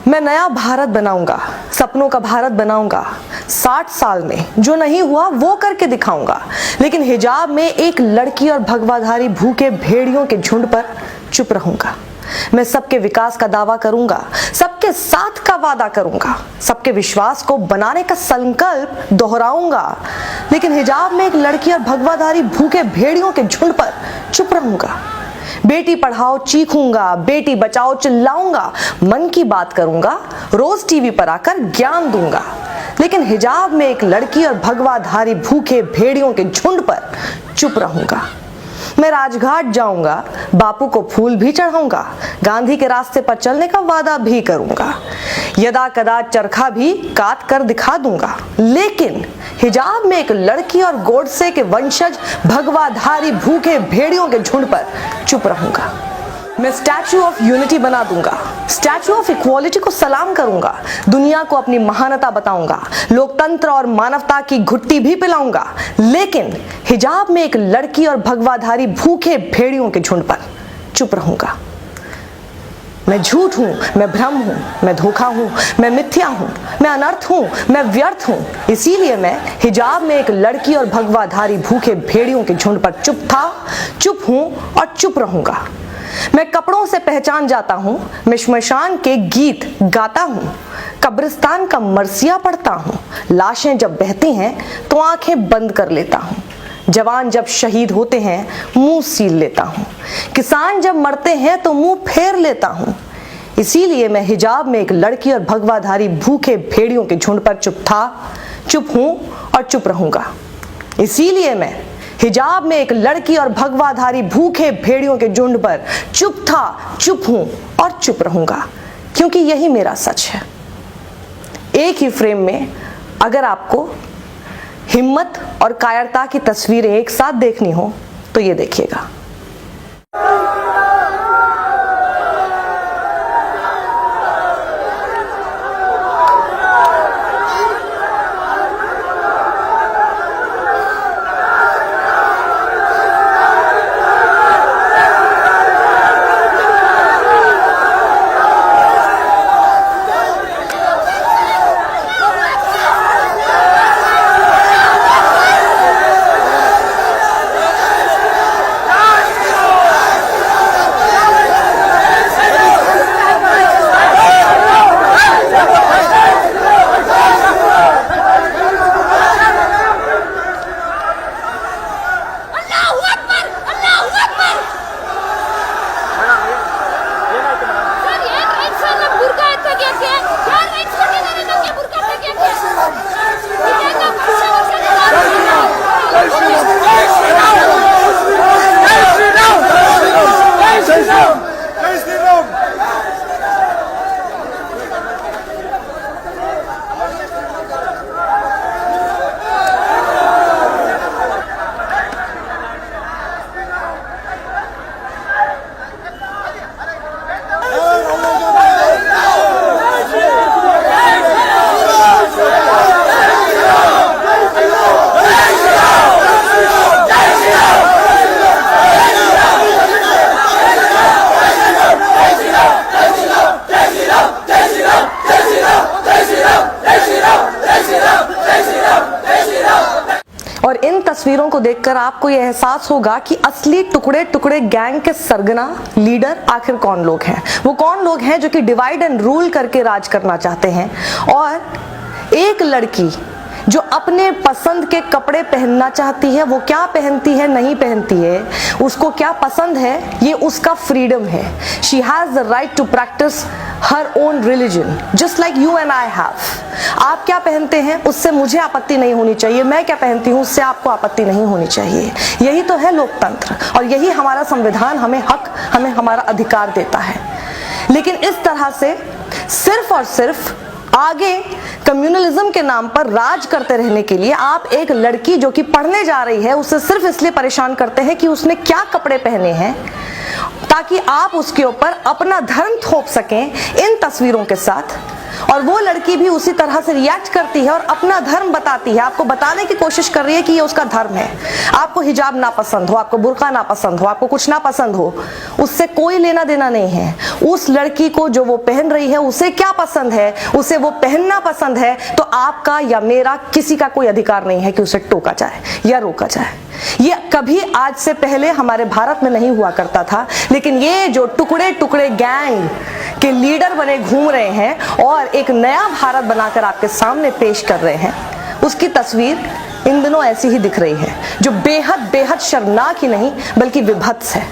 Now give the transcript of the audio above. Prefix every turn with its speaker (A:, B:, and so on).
A: मैं नया भारत बनाऊंगा, सपनों का भारत बनाऊंगा। 60 साल में जो नहीं हुआ वो करके दिखाऊंगा। लेकिन हिजाब में एक लड़की और भगवाधारी भूखे भेड़ियों के झुंड पर चुप रहूंगा। मैं सबके विकास का दावा करूंगा, सबके साथ का वादा करूंगा, सबके विश्वास को बनाने का संकल्प दोहराऊंगा। लेकिन हिजाब में एक लड़की और भगवाधारी भूखे भेड़ियों के झुंड पर चुप रहूंगा। बेटी पढ़ाओ चीखूंगा, बेटी बचाओ चिल्लाऊंगा, मन की बात करूंगा, रोज टीवी पर आकर ज्ञान दूंगा। लेकिन हिजाब में एक लड़की और भगवाधारी भूखे भेड़ियों के झुंड पर चुप रहूंगा। मैं राजघाट जाऊंगा, बापू को फूल भी चढ़ाऊंगा, गांधी के रास्ते पर चलने का वादा भी करूंगा, यदा कदा चरखा भी काट कर दिखा दूंगा। लेकिन हिजाब में एक लड़की और गोडसे के वंशज भगवाधारी भूखे भेड़ियों के झुंड पर चुप रहूंगा। मैं स्टैचू ऑफ यूनिटी बना दूंगा, स्टैचू ऑफ इक्वालिटी को सलाम करूंगा, दुनिया को अपनी महानता बताऊंगा, लोकतंत्र और मानवता की घुट्टी भी पिलाऊंगा। लेकिन हिजाब में एक लड़की और भगवाधारी भूखे भेड़ियों के झुंड पर चुप रहूंगा। मैं झूठ हूं, मैं भ्रम हूं, मैं धोखा हूं, मैं मिथ्या हूं, मैं अनर्थ हूं, मैं व्यर्थ हूं। इसीलिए मैं हिजाब में एक लड़की और भगवाधारी भूखे भेड़ियों के झुंड पर चुप था, चुप हूं और चुप रहूंगा। मैं कपड़ों से पहचान जाता हूं, मैं श्मशान के गीत गाता हूं, कब्रिस्तान का मरसिया पढ़ता हूं। लाशें जब बहती हैं तो आंखें बंद कर लेता हूं, जवान जब शहीद होते हैं मुंह सील लेता हूं, किसान जब मरते हैं तो मुंह फेर लेता हूं। इसीलिए मैं हिजाब में एक लड़की और भगवाधारी भूखे भेड़ियों के झुंड पर चुप था, चुप हूं और चुप रहूंगा। इसीलिए मैं हिजाब में एक लड़की और भगवाधारी भूखे भेड़ियों के झुंड पर चुप था, चुप हूं और चुप रहूंगा, क्योंकि यही मेरा सच है। एक ही फ्रेम में अगर आपको हिम्मत और कायरता की तस्वीरें एक साथ देखनी हो तो ये देखिएगा। और इन तस्वीरों को देखकर आपको यह एहसास होगा कि असली टुकड़े टुकड़े गैंग के सरगना लीडर आखिर कौन लोग हैं। वो कौन लोग हैं जो कि डिवाइड एंड रूल करके राज करना चाहते हैं। और एक लड़की जो अपने पसंद के कपड़े पहनना चाहती है, वो क्या पहनती है नहीं पहनती है, उसको क्या पसंद है, ये उसका फ्रीडम है। She has the right to practise her own religion just like you and I have. आप क्या पहनते हैं उससे मुझे आपत्ति नहीं होनी चाहिए, मैं क्या पहनती हूँ उससे आपको आपत्ति नहीं होनी चाहिए। यही तो है लोकतंत्र और यही हमारा संविधान हमें हक, हमें हमारा अधिकार देता है। लेकिन इस तरह से सिर्फ और सिर्फ आगे कम्युनलिज्म के नाम पर राज करते रहने के लिए आप एक लड़की जो कि पढ़ने जा रही है उसे सिर्फ इसलिए परेशान करते हैं कि उसने क्या कपड़े पहने हैं, ताकि आप उसके ऊपर अपना धर्म थोप सकें इन तस्वीरों के साथ। और वो लड़की भी उसी तरह से रिएक्ट करती है और अपना धर्म बताती है, आपको बताने की कोशिश कर रही है कि ये उसका धर्म है। आपको हिजाब ना पसंद हो, आपको बुर्का ना पसंद हो, आपको कुछ ना पसंद हो, उससे कोई लेना देना नहीं है। उस लड़की को जो वो पहन रही है उसे क्या पसंद है, उसे वो पहनना पसंद है, तो आपका या मेरा किसी का कोई अधिकार नहीं है कि उसे टोका जाए या रोका जाए। ये कभी आज से पहले हमारे भारत में नहीं हुआ करता था, लेकिन ये जो टुकड़े टुकड़े गैंग के लीडर बने घूम रहे हैं और एक नया भारत बनाकर आपके सामने पेश कर रहे हैं, उसकी तस्वीर इन दिनों ऐसी ही दिख रही है, जो बेहद बेहद शर्मनाक ही नहीं बल्कि विभत्स है।